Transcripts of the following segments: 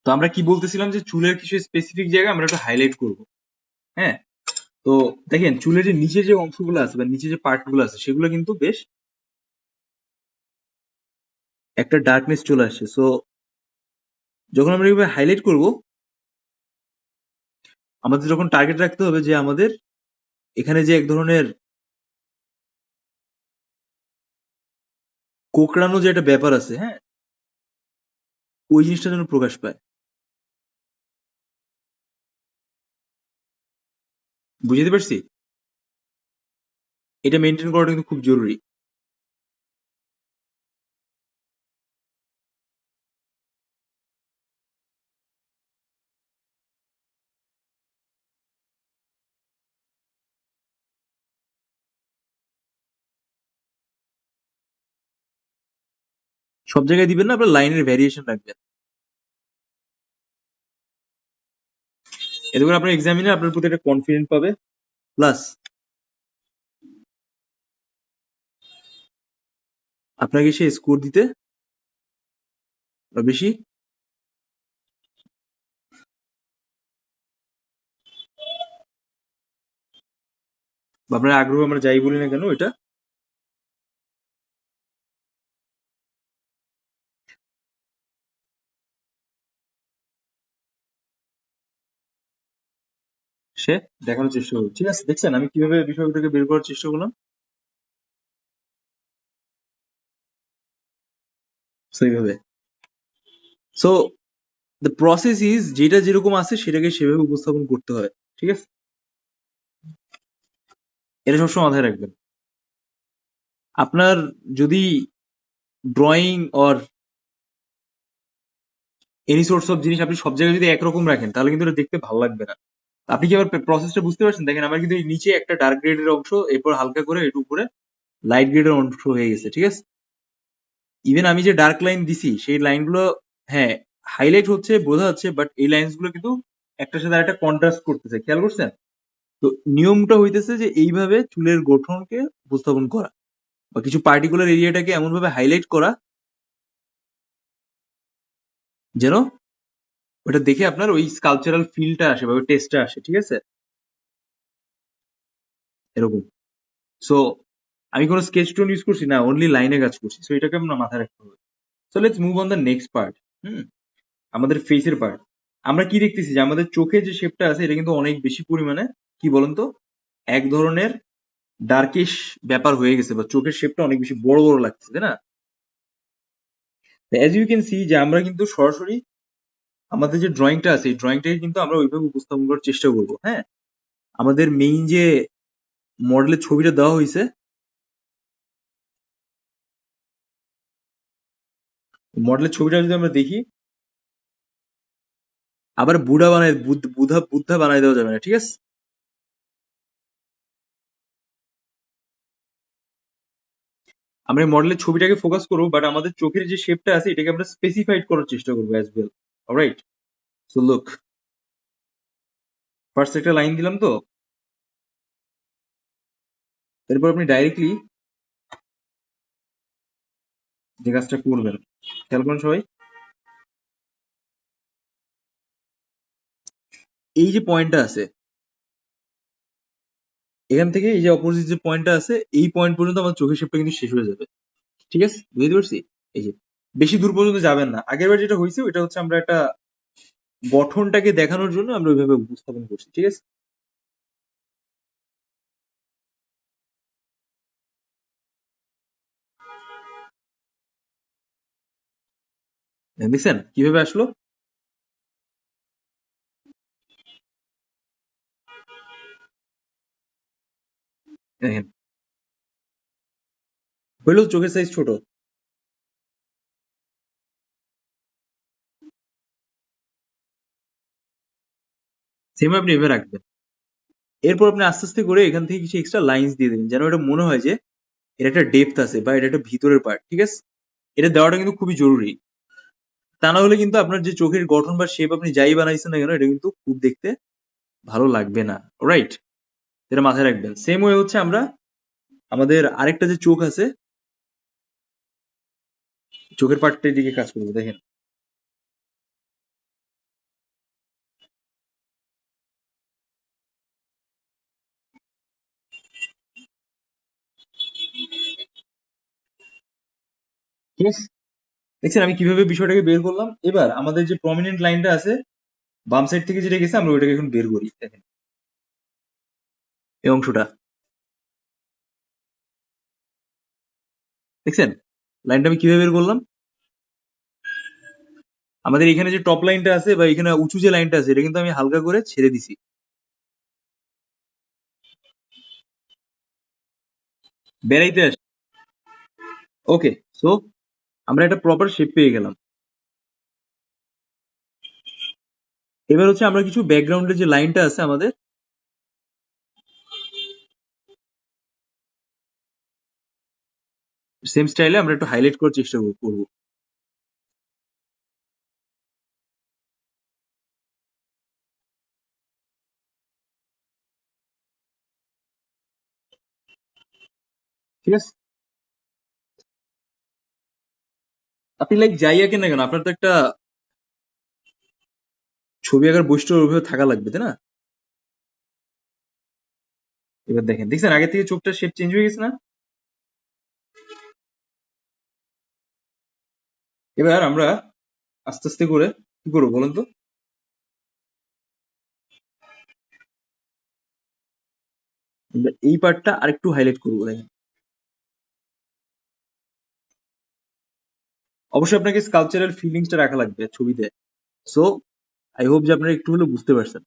তো আমরা কি বলতেছিলাম যে চুলের কিছু স্পেসিফিক জায়গা আমরা একটু হাইলাইট করব। হ্যাঁ, তো দেখেন চুলের যে নিচে যে অংশগুলো আছে বা নিচে যে পার্ট গুলো আছে সেগুলো কিন্তু বেশ একটা ডার্কনেস চলে আসছে। সো যখন আমরা এইভাবে হাইলাইট করব, আমাদের যখন টার্গেট রাখতে হবে যে আমাদের এখানে যে এক ধরনের কোঁকড়ানো যে একটা ব্যাপার আছে, হ্যাঁ, ওই জিনিসটা যেন প্রকাশ পায়। বুঝতে পারছি? এটা মেনটেন করাটা কিন্তু খুব জরুরি। সব জায়গায় দিবেন না, আপনার লাইনের ভ্যারিয়েশন রাখবেন। এতে করে আপনার এক্সামিনার আপনার প্রতি একটা কনফিডেন্ট পাবে, প্লাস আপনাকে সে স্কোর দিতে বেশি বা আপনার আগ্রহ আমরা যাই বলি না কেন এটা সে দেখানোর চেষ্টা করবে। ঠিক আছে, দেখছেন আমি কিভাবে বিষয়টাকে বের করার চেষ্টা করলাম। So, এইভাবে। সো দ্য প্রসেস ইজ, যেটা যেরকম আছে সেটাকে সেভাবে উপস্থাপন করতে হয়। ঠিক আছে, এটা সবসময় মাথায় রাখবেন। আপনার যদি drawing or any source of জিনিস আপনি সব জায়গায় যদি একরকম রাখেন তাহলে কিন্তু এটা দেখতে ভালো লাগবে না। আপনি কি আবার প্রসেসটা বুঝতে পারছেন? দেখেন আমার কিন্তু এই নিচে একটা ডার্ক গ্রেডের অংশ, এরপর হালকা করে একটু উপরে লাইট গ্রেডের অংশ হয়ে গেছে। ঠিক আছে, ইভেন আমি যে ডার্ক লাইন দিছি সেই লাইনগুলো, হ্যাঁ, হাইলাইট হচ্ছে, বোঝা যাচ্ছে, বাট এই লাইনস গুলো কিন্তু একটার সাথে আরেকটা কন্ট্রাস্ট করতেছে। খেয়াল করছেন? তো নিয়মটা হইতেছে যে এইভাবে চুলের গঠনকে উপস্থাপন করা বা কিছু পার্টিকুলার এরিয়াটাকে এমন ভাবে হাইলাইট করা যেন ওটা দেখে আপনার ওই স্কালচারাল ফিলটা আসে বা ওই টেস্টটা আসে। ঠিক আছে, এরকম। সো আমি কোনো স্কেচ টোন ইউজ করছি না, অনলি লাইনে কাজ করছি। সো এটাকে আমরা মাথায় রাখতে হবে। So let's move on the next part. Hmm, আমাদের ফেসের পার্ট। আমরা কি দেখতেছি যে আমাদের চোখে যে শেপটা আছে এটা কিন্তু অনেক বেশি পরিমাণে কি বলেন তো এক ধরনের ডার্কিশ ব্যাপার হয়ে গেছে, বা চোখের শেপটা অনেক বেশি বড় বড় লাগছে, তাই না? অ্যাজ ইউ ক্যান সি যে আমরা কিন্তু সরাসরি আমাদের যে ড্রয়িংটা আছে এই ড্রয়িংটাকে কিন্তু আমরা ওইভাবে উপস্থাপন করার চেষ্টা করবো। হ্যাঁ, আমাদের মেইন যে মডেলের ছবিটা দেওয়া হয়েছে, মডেলের ছবিটা যদি আমরা দেখি, আবার বুড়া বানায় বুধা বুদ্ধা বানায় দেওয়া যাবে না। ঠিক আছে, আমরা মডেলের ছবিটাকে ফোকাস করবো, বাট আমাদের চোখের যে শেপটা আছে এটাকে আমরা স্পেসিফাইড করার চেষ্টা করবো as well. Alright, so look, first একটা লাইন দিলাম তো, এরপর আপনি ডাইরেক্টলি যে কাজটা করবেন, খেয়াল করেন সবাই, এই যে পয়েন্টটা আছে এখান থেকে এই যে অপোজিট যে পয়েন্টটা আছে এই পয়েন্ট পর্যন্ত আমার চোখের শেপটা কিন্তু শেষ হয়ে যাবে। ঠিক আছে, বুঝতে পারছি? এই যে বেশি দূর পর্যন্ত যাবেন না। আগের বার যেটা হয়েছে ওইটা হচ্ছে আমরা একটা গঠনটাকে দেখানোর জন্য আমরা ওইভাবে উপস্থাপন করছি। ঠিক আছে, দেখছেন কিভাবে আসলো? দেখেন, হইলো চোখের সাইজ ছোট। সেম আপনি এভাবে রাখবেন। এরপর আপনি আস্তে আস্তে করে এখান থেকে কিছু এক্সট্রা লাইন্স দিয়ে দেবেন যেন এটা মনে হয় যে এটা একটা ডেপথ আছে বা এটা একটা ভিতরের পার্ট। ঠিক আছে, এটা দেওয়াটা কিন্তু খুবই জরুরি। তা না হলে কিন্তু আপনার যে চোখের গঠন বা শেপ আপনি যাই বানাইছেন না কেন এটা কিন্তু খুব দেখতে ভালো লাগবে না। রাইট, এটা মাথায় রাখবেন। সেম ওয়ে হচ্ছে আমরা আমাদের আরেকটা যে চোখ আছে, চোখের পার্টটার দিকে কাজ করবো। দেখেন, ঠিক আছে, দেখছেন আমি কিভাবে বিষয়টাকে বের করলাম। এবার আমাদের যে প্রমিনেন্ট লাইনটা আছে বাম সাইড থেকে যেটা গেছে আমরা ওইটাকে এখন বের করি। দেখেন এই অংশটা, দেখছেন লাইনটা আমি কিভাবে বের করলাম। আমাদের এখানে যে টপ লাইনটা আছে বা এখানে উঁচু যে লাইনটা আছে এটা কিন্তু আমি হালকা করে ছেড়ে দিছি। বেড়াইতে আসি। ওকে, সো আমরা একটা প্রপার শেপ পেয়ে গেলাম। এবার হচ্ছে আমরা কিছু ব্যাকগ্রাউন্ডের যে লাইনটা আছে আমাদের সেম স্টাইলে আমরা একটু হাইলাইট করার চেষ্টা করবো। ঠিক আছে, আপনি লাইক যাই আঁকেন না কেন আপনার তো একটা ছবি আঁকার বৈশিষ্ট্য ওইভাবে থাকা লাগবে, তাই না? এবার দেখেন, দেখছেন আগে থেকে চোখটার শেপ চেঞ্জ হয়ে গেছে না? এবার আমরা আস্তে আস্তে করে কি করবো বলেন তো? আমরা এই পার্টটা আরেকটু হাইলাইট করবো। দেখেন, অবশ্যই আপনাকে স্কালচারাল ফিলিংসটা রাখা লাগবে ছবিতে। সো আই হোপ যে আপনারা একটু হলেও বুঝতে পারছেন।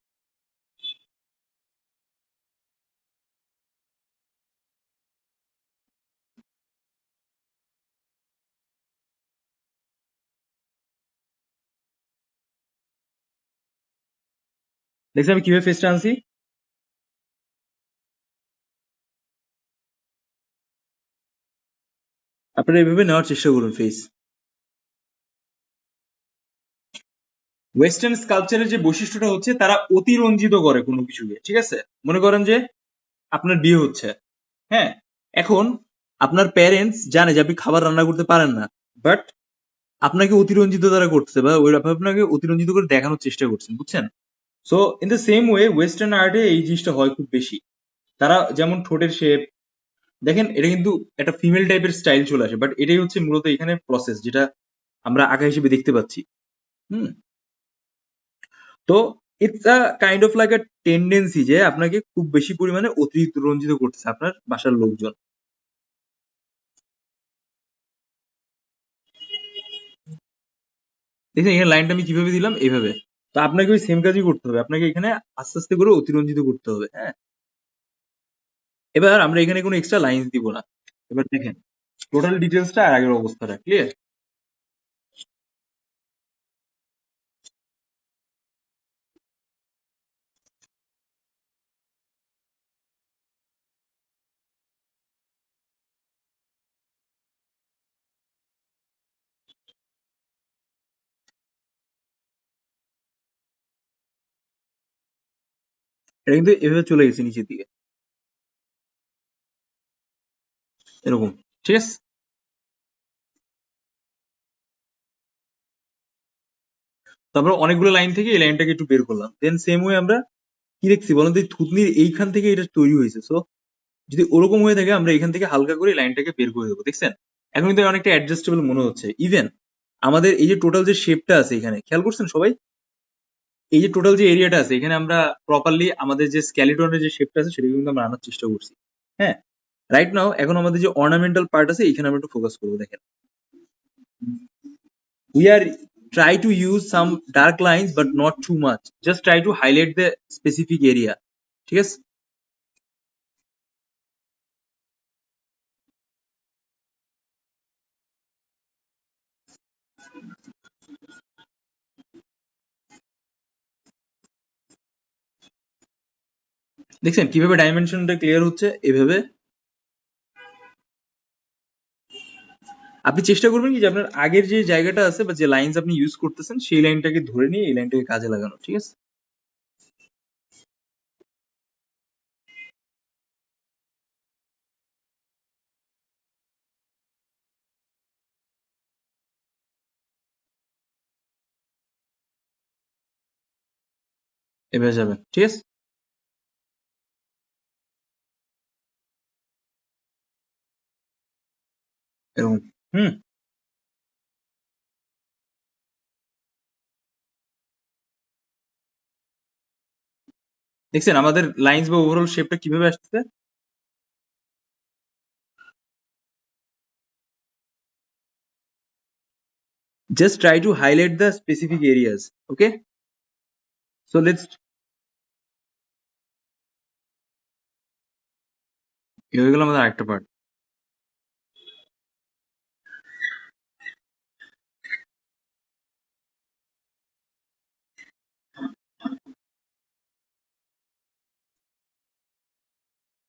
দেখছেন আমি কিভাবে ফেসটা আনছি? আপনারা এইভাবে নেওয়ার চেষ্টা করুন ফেস। ওয়েস্টার্ন স্কালচারের যে বৈশিষ্ট্যটা হচ্ছে তারা অতিরঞ্জিত করে কোনো কিছুকে, ঠিক আছে? মনে করেন যে আপনার বিয়ে হচ্ছে, হ্যাঁ, এখন আপনার প্যারেন্টস জানে যে আপনি খাবার রান্না করতে পারেন না, বাট আপনাকে অতিরঞ্জিত তারা করছে বা ওই আপনাকে অতিরঞ্জিত করে দেখানোর চেষ্টা করছেন, বুঝছেন? So in the same way western আর্টে এই জিনিসটা হয় খুব বেশি। তারা যেমন ঠোঁটের শেপ, দেখেন এটা কিন্তু একটা ফিমেল টাইপের স্টাইল চলে আসে, বাট এটাই হচ্ছে মূলত এখানে প্রসেস যেটা আমরা আঁকা হিসেবে দেখতে পাচ্ছি। হুম, তো it's a kind of like a tendency যে আপনাকে খুব বেশি পরিমাণে অতিরিক্ত রঞ্জিত করতেছে আপনার বাসার লোকজন। দেখেন এখানে লাইনটা আমি কিভাবে দিলাম, এইভাবে। তো আপনাকে ওই সেম কাজই করতে হবে, আপনাকে এখানে আস্তে আস্তে করে অতিরঞ্জিত করতে হবে, হ্যাঁ। এবার আমরা এখানে কোনো এক্সট্রা লাইন দিব না। এবার দেখেন টোটাল ডিটেলসটা আর আগের অবস্থাটা ক্লিয়ার। এটা কিন্তু এভাবে চলে গেছে নিচের দিকে, এরকম, ঠিক আছে। তারপর অনেকগুলো লাইন থেকে এই লাইনটাকে একটু বের করলাম, দেন সেম ওয়ে আমরা কি দেখছি বলেন তো, এই থুতনির এইখান থেকে এটা তৈরি হয়েছে। সো যদি ওরকম হয়ে থাকে আমরা এখান থেকে হালকা করে লাইনটাকে বের করে দেবো, দেখছেন? এখন কিন্তু অনেকটা অ্যাডজাস্টেবল মনে হচ্ছে। ইভেন আমাদের এই যে টোটাল যে শেপটা আছে এখানে খেয়াল করছেন সবাই, এই যে টোটাল যে এরিয়াটা আছে এখানে আমরা প্রপারলি আমাদের যে স্ক্যালিটনের যে শেপটা আছে সেটা কিন্তু আমরা আনার চেষ্টা করছি। হ্যাঁ, রাইট নাও এখন আমাদের যে অর্নামেন্টাল পার্ট আছে এখানে আমরা একটু ফোকাস করবো। দেখেন we are try to use some dark lines but not too much, just try to highlight the specific area, ঠিক আছে? দেখছেন কিভাবে ডাইমেনশনটা ক্লিয়ার হচ্ছে এভাবে। আপনি চেষ্টা করবেন কি যে আপনার আগের যে জায়গাটা আছে বা যে লাইনস আপনি ইউজ করতেছেন সেই লাইনটাকে ধরে নিয়ে এই লাইনটাকে কাজে লাগানো, ঠিক আছে? এভাবে যাবেন, ঠিক আছে, এরকম। হুম, দেখছেন আমাদের লাইন্স বা ওভারঅল শেপটা কিভাবে আসছে? Just try to highlight the specific areas. Okay, so let's এই হয়ে গেল আমাদের আরেকটা পার্ট।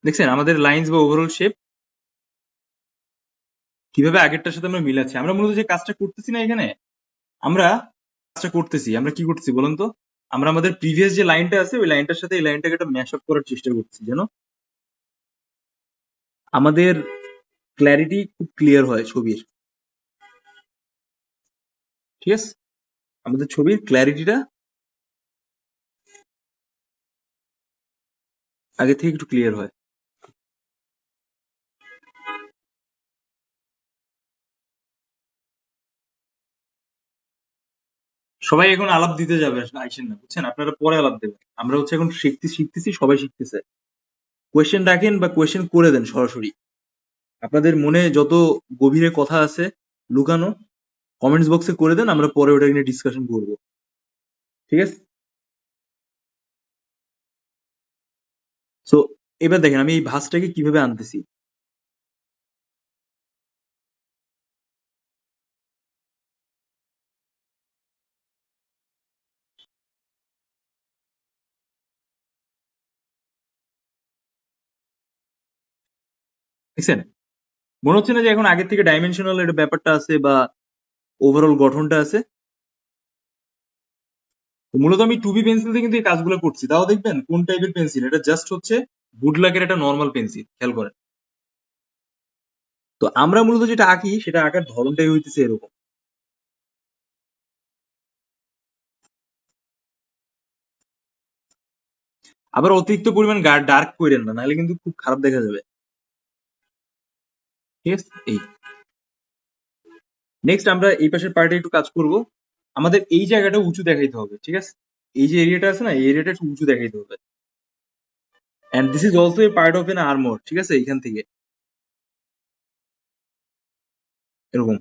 দেখছেন আমাদের লাইন্স বা ওভারঅল শেপ কিভাবে আগেরটার সাথে আমরা মিলাচ্ছি। আমরা মূলত যে কাজটা করতেছি না এখানে, আমরা কাজটা করতেছি, আমরা কি করতেছি বলুন তো? আমরা আমাদের প্রিভিয়াস যে লাইনটা আছে ওই লাইনটার সাথে এই লাইনটাকে একটা ম্যাশ আপ করার চেষ্টা করতেছি, যেন আমাদের ক্ল্যারিটি খুব ক্লিয়ার হয় ছবির। ঠিক আছে, আমাদের ছবির ক্ল্যারিটিটা আগে থেকে একটু ক্লিয়ার হয়। সবাই এখন আলাপ দিতে যাবে, আইসেন না, বুঝছেন? আপনারা পরে আলাপ দেবেন। আমরা হচ্ছে এখন শিখতেছি, সবাই শিখতেছে। কোয়েশ্চেন রাখেন বা কোয়েশ্চেন করে দেন সরাসরি। আপনাদের মনে যত গভীরে কথা আছে লুকানো, কমেন্টস বক্সে করে দেন, আমরা পরে ওটা নিয়ে ডিসকাশন করব। ঠিক আছে? সো এবার দেখেন আমি এই ভাঁজটাকে কিভাবে আনতেছি। দেখছেন? মনে হচ্ছে না যে এখন আগের থেকে ডাইমেনশনাল একটা ব্যাপারটা আছে বা ওভারঅল গঠনটা আছে? তো মূলত আমি 2B পেন্সিল দিয়ে কিন্তু এই কাজগুলো করছি। তাও দেখবেন কোন টাইপের পেন্সিল, এটা জাস্ট হচ্ছে বুডলাকের একটা নর্মাল পেন্সিল। খেয়াল করেন। তো আমরা মূলত যেটা আঁকি সেটা আঁকার ধরনটাই হইতেছে এরকম। আবার অতিরিক্ত পরিমাণ ডার্ক করেন না, নাহলে কিন্তু খুব খারাপ দেখা যাবে। ঠিক আছে? এই নেক্সট আমরা এই পাশের পার্টে একটু কাজ করব। আমাদের এই জায়গাটা উঁচু দেখাইতে হবে। ঠিক আছে? এই যে এরিয়াটা আছে না, এই এরিয়াটা একটু উঁচু দেখাইতে হবে। And this is also a part of an armour. ঠিক আছে? এখান থেকে এরকম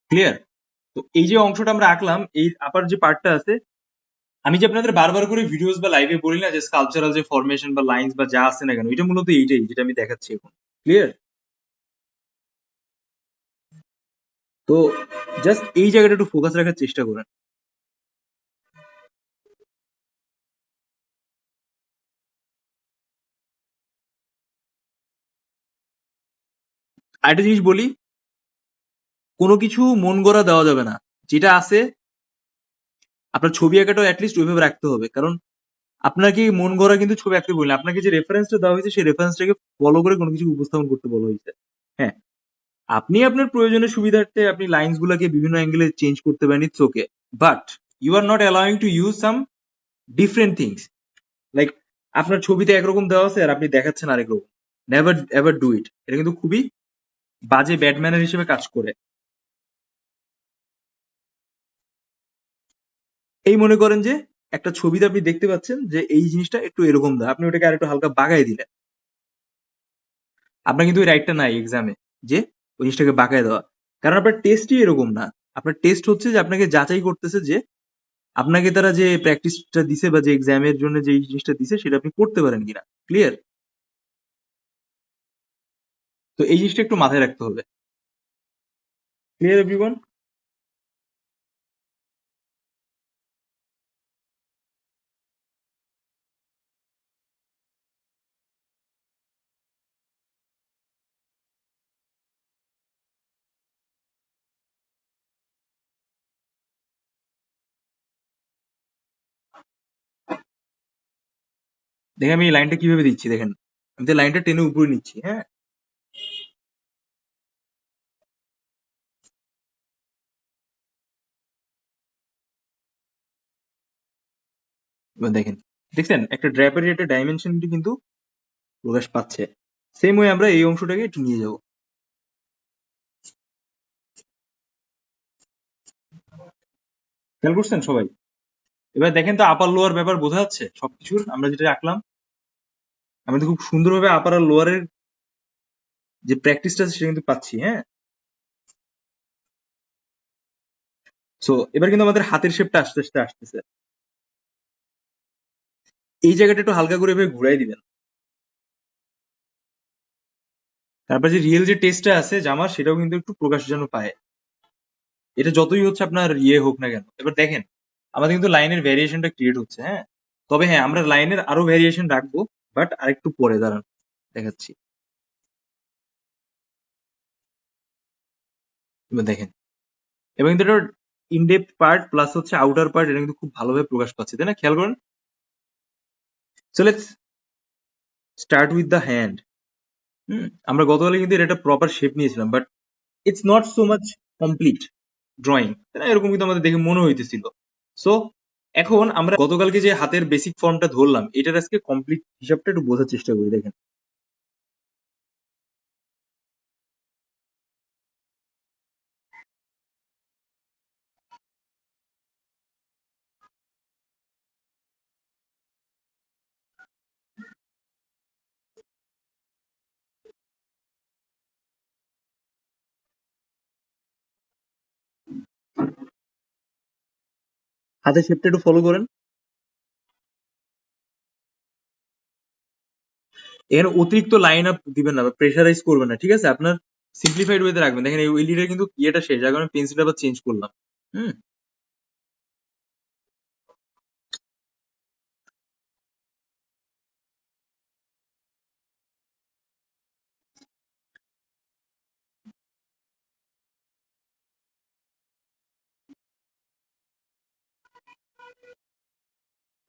ক্লিয়ার? তো এই যে অংশটা আমরা আঁকলাম, এই আপার যে পার্টটা আছে, আমি যে আপনাদের বারবার করে ভিডিওস বা লাইভে বলি না যে স্কালপচারাল যে ফরমেশন বা লাইন্স বা যা আছে না কেন, এটা মূলত এইটাই যেটা আমি দেখাচ্ছি এখন। ক্লিয়ার? তো জাস্ট এই জায়গাটা একটু ফোকাস রাখার চেষ্টা করেন। আরেকটা জিনিস বলি, কোনো কিছু মন গড়া দেওয়া যাবে না। যেটা আছে আপনার ছবি আঁকাটাও অ্যাটলিস্ট ওইভাবে রাখতে হবে। কারণ আপনাকে মন গড়া কিন্তু ছবি আঁকতে বলি না। আপনাকে যে রেফারেন্সটা দেওয়া হয়েছে সেই রেফারেন্সটাকে ফলো করে কোনো কিছু উপস্থাপন করতে বলা হয়েছে। হ্যাঁ, আপনি আপনার প্রয়োজনের সুবিধার্থে আপনি লাইনস গুলাকে বিভিন্ন অ্যাঙ্গেলে চেঞ্জ করতে পারেন, it's okay. But you are not allowing to use some different things. Like আপনার ছবিতে একরকম দেওয়া আছে আর আপনি দেখাচ্ছেন আরেক রকম। Never ever do it. এটা কিন্তু খুবই বাজে ব্যাড ম্যানার হিসেবে কাজ করে। এই মনে করেন যে একটা ছবিতে আপনি দেখতে পাচ্ছেন যে এই জিনিসটা একটু এরকম দেয়, আপনি ওটাকে আর একটু হালকা বাগায় দিলেন। আপনার কিন্তু ওই রাইটটা নাই এক্সামে যে ওই জিনিসটাকে বাঁকায় দেওয়া। কারণ আপনার টেস্টই এরকম না। আপনার টেস্ট হচ্ছে যে আপনাকে যাচাই করতেছে যে আপনাকে তারা যে প্র্যাকটিসটা দিছে বা যে এক্সামের জন্য যে জিনিসটা দিছে সেটা আপনি করতে পারেন কিনা। ক্লিয়ার? তো এই জিনিসটা একটু মাথায় রাখতে হবে। Clear everyone? দেখেন আমি এই লাইনটা কিভাবে দিচ্ছি দেখেন। আমি তো লাইনটা টেনে উপরে নিচ্ছি, হ্যাঁ? এবার দেখেন। দেখছেন একটা ড্র্যাপের একটা ডাইমেনশনটি কিন্তু প্রকাশ পাচ্ছে। সেম ওয়ে আমরা এই অংশটাকে একটু নিয়ে যাব। খেয়াল করছেন সবাই? এবার দেখেন তো আপার লোয়ার ব্যাপার বোঝা যাচ্ছে সবকিছুর আমরা যেটা রাখলাম। আমরা তো খুব সুন্দরভাবে আপার আর লোয়ারের যে প্র্যাকটিসটা আছে সেটা কিন্তু পাচ্ছি, হ্যাঁ? সো এবার কিন্তু আমাদের হাতের শেপটা আস্তে আস্তে আসতেছে। এই জায়গাটা একটু হালকা করে এভাবে ঘুরাই দিবেন। তারপর যে রিয়েল যে টেস্টটা আছে জামার সেটাও কিন্তু একটু প্রকাশ যেন পায়। এটা যতই হচ্ছে আপনার ইয়ে হোক না কেন। এবার দেখেন আমাদের কিন্তু লাইনের ভ্যারিয়েশনটা ক্রিয়েট হচ্ছে, হ্যাঁ? তবে হ্যাঁ আমরা লাইনের আরো ভ্যারিয়েশন রাখবো, বাট আরেকটু পরে দাঁড়ান দেখাচ্ছি। এবার দেখেন এবং কিন্তু এটা ইনডেপথ পার্ট প্লাস হচ্ছে আউটার পার্ট এটা কিন্তু খুব ভালোভাবে প্রকাশ পাচ্ছে, তাই না? খেয়াল করেন। So let's start with the hand. আমরা গতকালে কিন্তু এর একটা প্রপার শেপ নিয়েছিলাম, but it's not so much complete drawing, তাই না? এরকম কিন্তু আমাদের দেখে মনে হইতেছিল। সো এখন আমরা গতকালকে যে হাতের বেসিক ফর্মটা ধরলাম এটার আজকে কমপ্লিট হিসাবটা একটু বোঝার চেষ্টা করি। দেখেন হাতের শেপটা একটু ফলো করেন। এখানে অতিরিক্ত লাইন আপ দিবেন না বা প্রেশারাইজ করবেন না, ঠিক আছে? আপনার সিম্পলিফাইড ওয়েতে রাখবেন। দেখেন এই এলইডির কিন্তু ইয়েটা শেষ, যার কারণে পেন্সিলটা আবার চেঞ্জ করলাম। হুম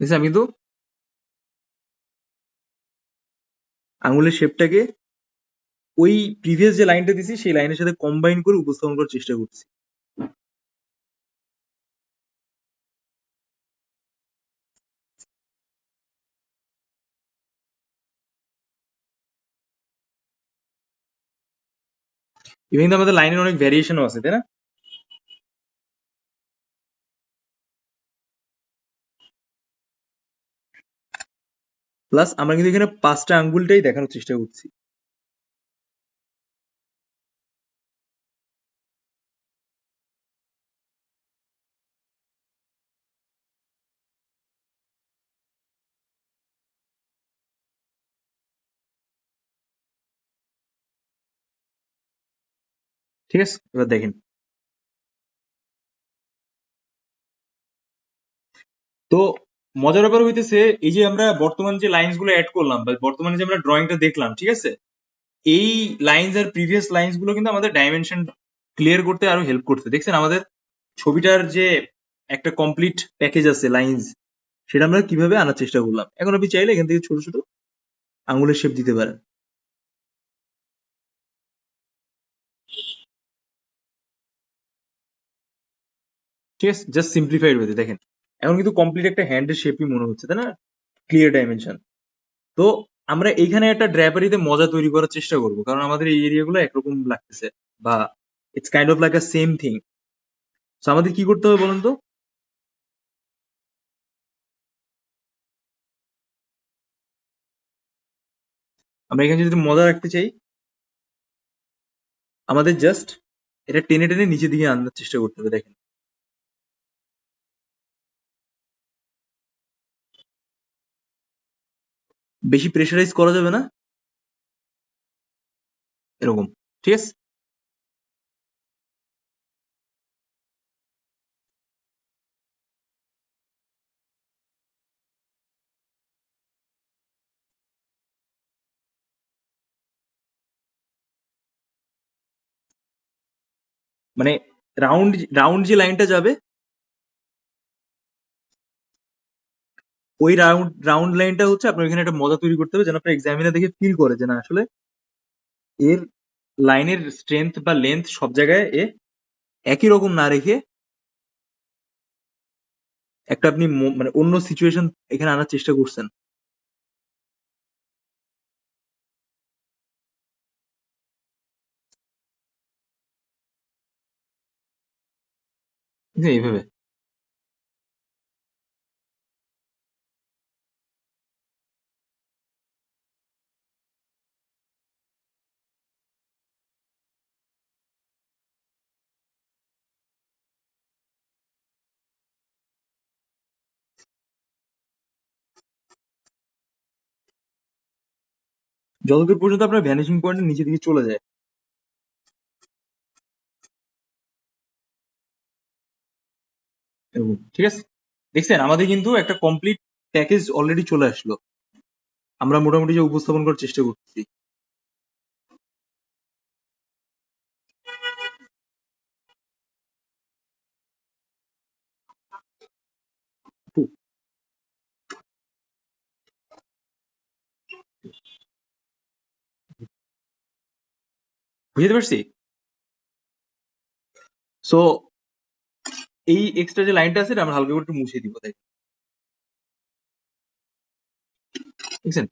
দেখছেন আমি কিন্তু আঙুলের শেপটাকে ওই প্রিভিয়াস যে লাইনটা দিছি সেই লাইনের সাথে কম্বাইন করে উপস্থাপন করার চেষ্টা করছি। ইভেন কিন্তু আমাদের লাইনের অনেক ভ্যারিয়েশনও আছে, তাই না? প্লাস আমরা কিন্তু এখানে 5টা আঙ্গুলটাই দেখানোর চেষ্টা করছি। ঠিক আছে? এবার দেখেন। তো মজার ব্যাপার হইতেছে এই যে আমরা বর্তমান যে লাইনস গুলো অ্যাড করলাম বা বর্তমানে যে আমরা ড্রয়িংটা দেখলাম, ঠিক আছে? এই লাইনস আর প্রিভিয়াস লাইনস গুলো কিন্তু আমাদের ডাইমেনশন ক্লিয়ার করতে আরো হেল্প করতে। দেখছেন আমাদের ছবিটার যে একটা কমপ্লিট প্যাকেজ আছে লাইনস, সেটা আমরা কিভাবে আনার চেষ্টা করলাম। এখন আপনি চাইলে এখান থেকে ছোট ছোট আঙুলের শেপ দিতে পারেন। ঠিক আছে? জাস্ট সিম্পলিফাইড ওয়েতে দেখেন এখন কিন্তু কমপ্লিট একটা হ্যান্ডের শেপই মনে হচ্ছে, তাই না? Clear dimension. তো আমরা এইখানে একটা ড্র্যাপারিতে মজা তৈরি করার চেষ্টা করব, কারণ আমাদের এই এরিয়াগুলো একরকম লাগতেছে বা it's kind of like a same thing. তো আমাদের কি করতে হবে বলুন তো? আমরা এখানে যদি মজা রাখতে চাই আমাদের জাস্ট এটা টেনে টেনে নিচের দিকে আনার চেষ্টা করতে হবে। দেখেন বেশি প্রেশারাইজ করা যাবে না, এরকম। ঠিক আছে? মানে রাউন্ড রাউন্ড যে লাইনটা যাবে ওই রাউন্ড রাউন্ড লাইনটা হচ্ছে আপনার এখানে একটা মজা তৈরি করতে হবে যেন আপনার এক্সামিনার দেখে ফিল করে যে না আসলে এর লাইনের স্ট্রেংথ বা লেন্থ সব জায়গায় এ একই রকম না রেখে একটা আপনি মানে অন্য সিচুয়েশন এখানে আনার চেষ্টা করছেন। ঠিক আছে? এইভাবে যতদূর পর্যন্ত আপনার ভ্যানিশিং পয়েন্টের নিচে দিকে চলে যায়। এরকম, ঠিক আছে? দেখছেন আমাদের কিন্তু একটা কমপ্লিট প্যাকেজ অলরেডি চলে আসলো। আমরা মোটামুটি যে উপস্থাপন করার চেষ্টা করতেছি। ফু, বুঝতে পারছি? সো এই এক্সট্রা যে লাইনটা আছে এটা আমরা হালকা করে একটু মুছে দিব, তাই দেখছেন?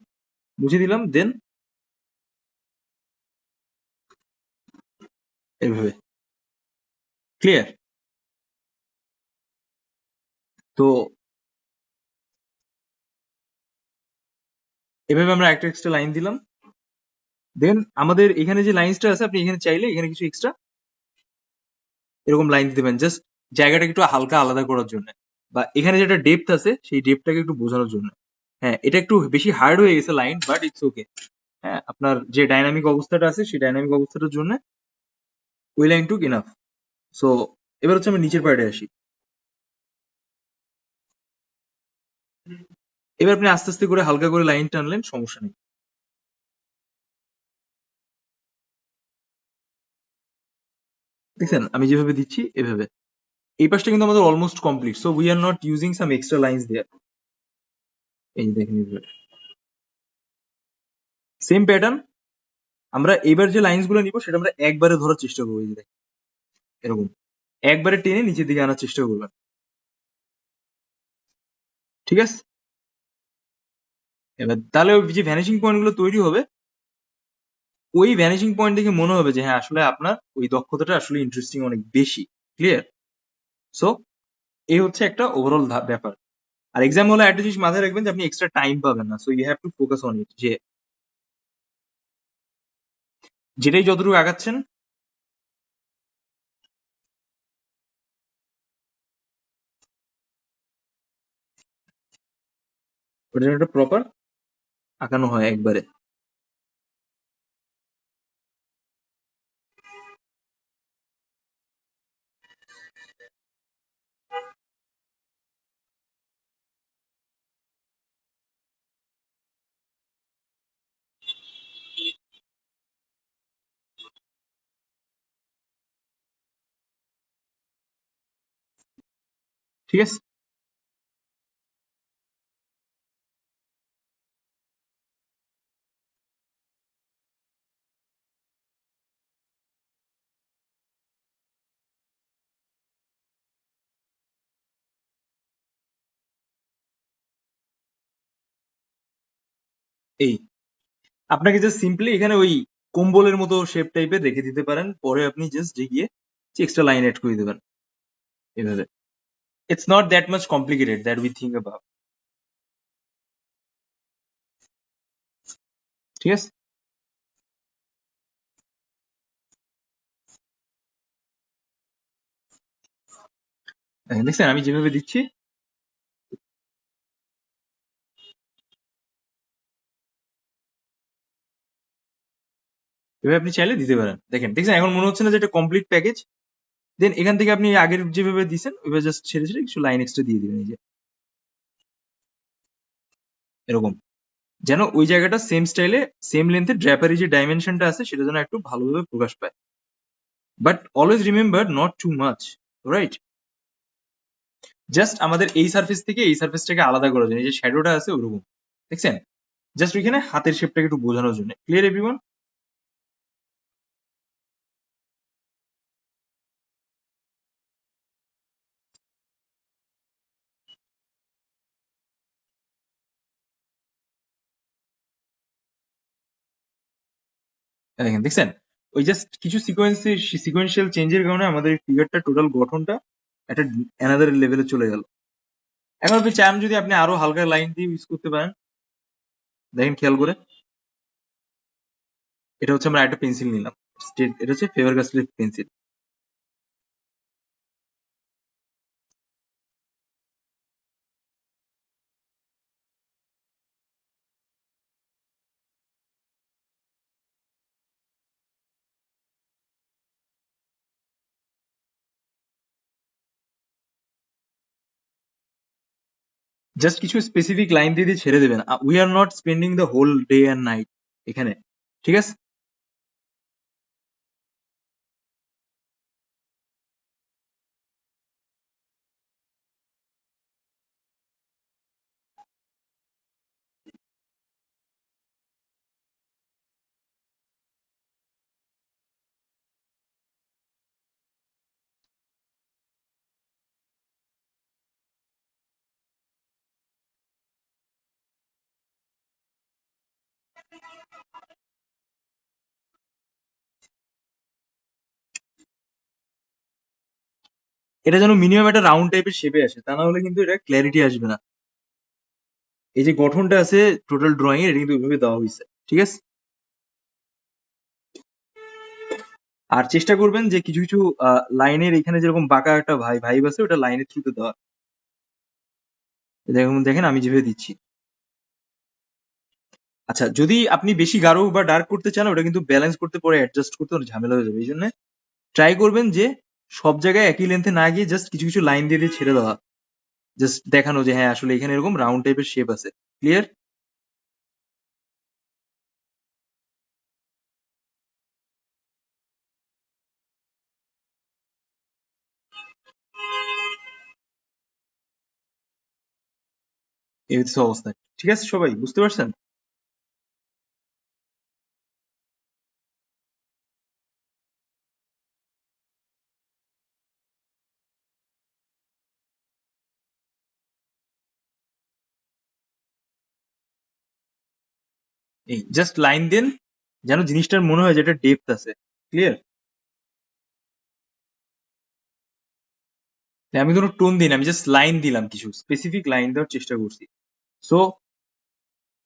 মুছে দিলাম, দেন এইভাবে ক্লিয়ার। তো এভাবে আমরা একটা এক্সট্রা লাইন দিলাম। দেন আমাদের এখানে যে লাইন্সটা আছে, আপনি এখানে চাইলে এখানে কিছু এক্সট্রা এরকম লাইন দিতে পারেন, জাস্ট জায়গাটাকে একটু হালকা আলাদা করার জন্য, বা এখানে যেটা ডেপথ আছে সেই ডেপথটাকে একটু বোঝানোর জন্য। হ্যাঁ, এটা একটু বেশি হার্ড হয়ে গেছে লাইন, বাট ইটস ওকে। হ্যাঁ, আপনার যে ডাইনামিক অবস্থাটা আছে সেই ডাইনামিক অবস্থাটার জন্য ওই লাইনটুক ইনাফ। সো এবার হচ্ছে আমরা নিচের পার্টে আসি। এবার আপনি আস্তে আস্তে করে হালকা করে লাইন টানলেন, সমস্যা নেই। দেখছেন আমি যেভাবে দিচ্ছি এভাবে। এই পাশটা কিন্তু আমাদের almost complete, so we are not using some extra lines there. এই যে দেখেন, সেম প্যাটার্ন। আমরা এবার যে লাইন্স গুলো নিবো সেটা আমরা একবারে ধরার চেষ্টা করবো, এই যে দেখেন এরকম একবারে টেনে নিচের দিকে আনার চেষ্টা করবেন, ঠিক আছে? এবার তাহলে ওই যে ভ্যানিশিং পয়েন্ট গুলো তৈরি হবে, ওই ভ্যানিশিং পয়েন্ট দেখে মনে হবে যে হ্যাঁ আসলে আপনার ওই দক্ষতাটা আসলে ইন্টারেস্টিং অনেক বেশি। ক্লিয়ার? সো এই হচ্ছে একটা ওভারঅল ব্যাপার। আর এক্সাম হলে একটা জিনিস মাথায় রাখবেন যে আপনি এক্সট্রা টাইম পাবেন না, so you have to focus on it, যে যেটাই যতটুকু আগাচ্ছেন ওটা যেন একটা প্রপার আঁকানো হয় একবারে। ঠিক আছে? এই আপনাকে জাস্ট সিম্পলি এখানে ওই কম্বলের মতো শেপ টাইপের রেখে দিতে পারেন, পরে আপনি জাস্ট গিয়ে এক্সট্রা লাইন অ্যাড করে দেবেন এভাবে। It's not that much complicated that we think about. ঠিক আছে? দেখছেন আমি যেভাবে দিচ্ছি এভাবে আপনি চাইলে দিতে পারেন। দেখছেন এখন মনে হচ্ছে না যে এটা কমপ্লিট প্যাকেজ? দেন এখান থেকে আপনি আগের যেভাবে দিছেন ওইভাবে জাস্ট ছেড়ে ছেড়ে কিছু লাইন এক্সট্রা দিয়ে দিবেন, এই যে এরকম, যেন ওই জায়গাটা সেম স্টাইলে সেম লেন্থের ড্র্যাপারি যে ডাইমেনশনটা আছে সেটা যেন একটু ভালোভাবে প্রকাশ পায়। But always remember not too much, right? Just আমাদের এই সার্ফেস থেকে এই সার্ফেসটাকে আলাদা করার জন্য, এই যে শ্যাডোটা আছে ওরকম, দেখছেন? জাস্ট ওইখানে হাতের শেপটাকে একটু বোঝানোর জন্য। Clear everyone? দেখেন, দেখছেন? ওই জাস্ট কিছু সিকোয়েন্সিয়াল চেঞ্জের কারণে আমাদের ফিগারটা টোটাল গঠনটা একটা অ্যানাদার লেভেলে চলে গেল। এখন আপনি চান যদি আপনি আরো হালকা লাইন দিয়ে ইউজ করতে পারেন। দেখেন খেয়াল করে, এটা হচ্ছে আমরা একটা পেন্সিল নিলাম, এটা হচ্ছে ফেভার কাস্টেলের পেন্সিল। জাস্ট কিছু স্পেসিফিক লাইন দিয়ে দিয়ে ছেড়ে দেবেন। We are not spending the whole day and night এখানে, ঠিক আছে? এটা যেন মিনিমাম একটা রাউন্ড টাইপের শেপে আসে, তা না হলে কিন্তু এটা ক্ল্যারিটি আসবে না। এই যে গঠনটা আছে টোটাল ড্রয়িং এর, এটা কিন্তু ওইভাবে দেওয়া হয়েছে, ঠিক আছে? আর চেষ্টা করবেন যে কিছু কিছু লাইনের এখানে যেরকম বাঁকা একটা ভাইব আছে, ওটা লাইনের থ্রুতে দেওয়া। দেখুন, দেখেন আমি যেভাবে দিচ্ছি। আচ্ছা, যদি আপনি বেশি গাঢ় বা ডার্ক করতে চান, ওটা কিন্তু ব্যালেন্স করতে পরে অ্যাডজাস্ট করতে অনেক ঝামেলা হয়ে যাবে। এই জন্য ট্রাই করবেন যে সব জায়গায় একই লেন্থে না গিয়ে জাস্ট কিছু কিছু লাইন দিয়ে দিয়ে ছেড়ে দেওয়া, জাস্ট দেখানো যে হ্যাঁ আসলে এখানে এরকম রাউন্ড টাইপের শেপ আছে। ক্লিয়ার? এই হচ্ছে অবস্থা। ঠিক আছে সবাই, বুঝতে পারছেন? এই জাস্ট লাইন দেন, যেন জিনিসটার মনে হয় যে এটা ডেপথ আছে। ক্লিয়ার? আমি কোনো টোন দিই না, আমি জাস্ট লাইন দিলাম, কিছু স্পেসিফিক লাইন দেওয়ার চেষ্টা করছি। সো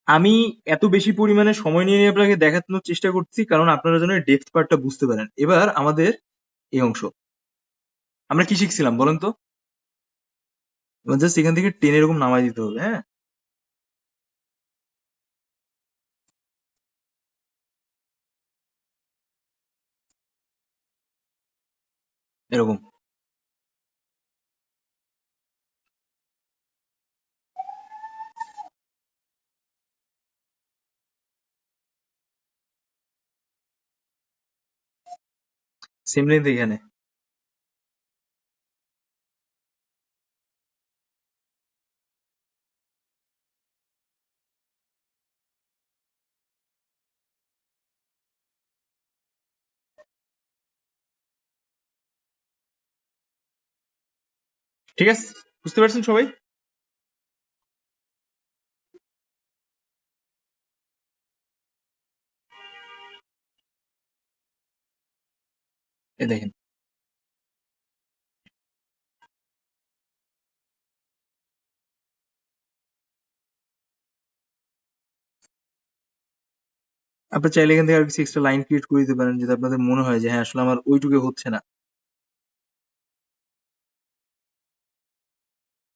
আমি এত বেশি পরিমাণে সময় নিয়ে নিয়ে আপনাকে দেখানোর চেষ্টা করছি কারণ আপনারা যেন ডেপথ পার্টটা বুঝতে পারেন। এবার আমাদের এই অংশ, আমরা কি শিখছিলাম বলেন তো? জাস্ট এখান থেকে টেনে এরকম নামাই দিতে হবে, হ্যাঁ? এরকম। সেম লেন্থ এখানে। ঠিক আছে? বুঝতে পারছেন সবাই? এ দেখেন, আপনার চাইলে এখান থেকে আর কিছু এক্সট্রা লাইন ক্রিয়েট করে দিতে পারেন যদি আপনাদের মনে হয় যে হ্যাঁ আসলে আমার ওইটুকু হচ্ছে না।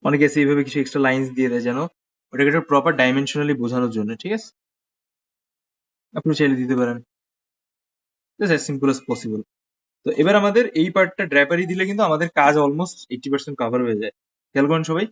অনেকে আছে এইভাবে কিছু এক্সট্রা লাইন্স দিয়ে দেয় যেন ওটাকে একটা প্রপার ডাইমেনশনালি বোঝানোর জন্য, ঠিক আছে? আপনি চাইলে দিতে পারেন, just as simple as possible. তো এবার আমাদের এই পার্টটা ড্র্যাপারি দিলে কিন্তু আমাদের কাজ অলমোস্ট 80% কভার হয়ে যায়। খেয়াল করেন সবাই।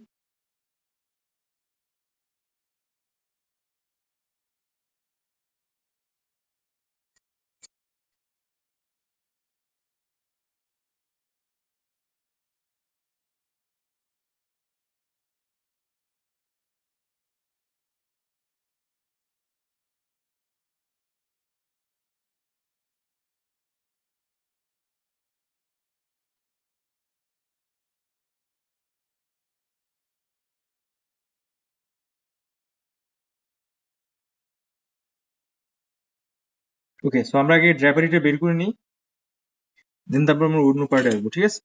ওকে, সো আমরা আগে ড্র্যাপারিটা বের করে নিই, দেন তারপর আমরা অন্য পার্টে আসবো, ঠিক আছে?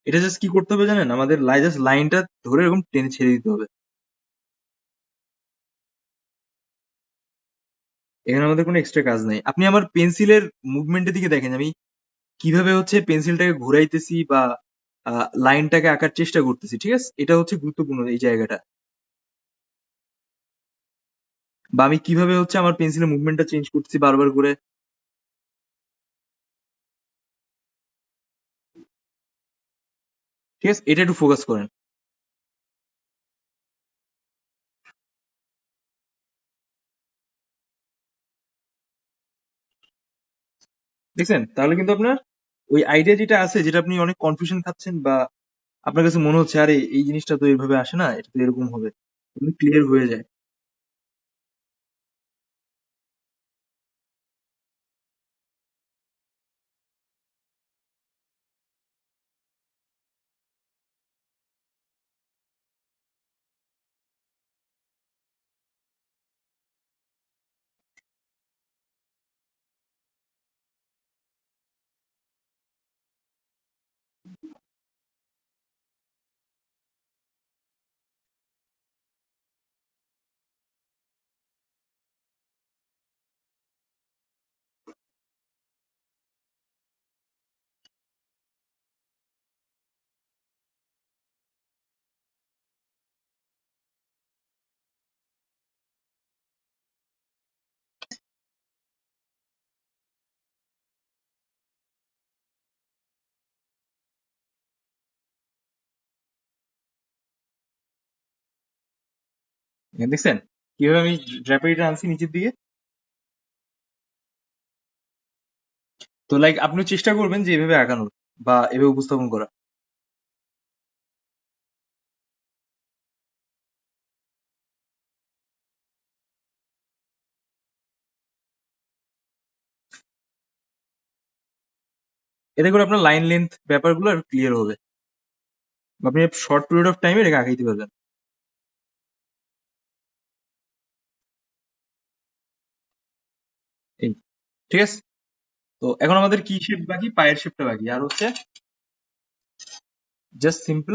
এটা জাস্ট কি করতে হবে জানেন? আমাদের জাস্ট লাইনটা ধরে এরকম টেনে ছেড়ে দিতে হবে। এখানে আমাদের কোনো এক্সট্রা কাজ নাই। আপনি আমার পেন্সিলের মুভমেন্টের দিকে দেখেন, আমি কিভাবে হচ্ছে পেন্সিলটাকে ঘুরাইতেছি বা লাইনটাকে আঁকার চেষ্টা করতেছি, ঠিক আছে? এটা হচ্ছে গুরুত্বপূর্ণ এই জায়গাটা। বা আমি কিভাবে হচ্ছে আমার পেন্সিলের মুভমেন্টটা চেঞ্জ করতেছি বারবার করে, ঠিক আছে? এটা একটু ফোকাস করেন। দেখছেন? তাহলে কিন্তু আপনার ওই আইডিয়া যেটা আছে, যেটা আপনি অনেক কনফিউশন খাচ্ছেন বা আপনার কাছে মনে হচ্ছে আরে এই জিনিসটা তো এইভাবে আসে না, এটা তো এরকম হবে, ক্লিয়ার হয়ে যায়। দেখছেন কিভাবে আমি ড্রাপেরিটা আনছি নিচের দিকে? তো লাইক আপনি চেষ্টা করবেন যে এভাবে আঁকানোর বা এভাবে উপস্থাপন করা। এতে করে আপনার লাইন লেন্থ ব্যাপারগুলো আর ক্লিয়ার হবে, বা আপনি শর্ট পিরিয়ড অফ টাইমে এটাকে আঁকাইতে পারবেন। এই, ঠিক আছে। তো এখন আমাদের কি শেপ বাকি? পায়ের শেপটা বাকি, আর হচ্ছে জাস্ট সিম্পল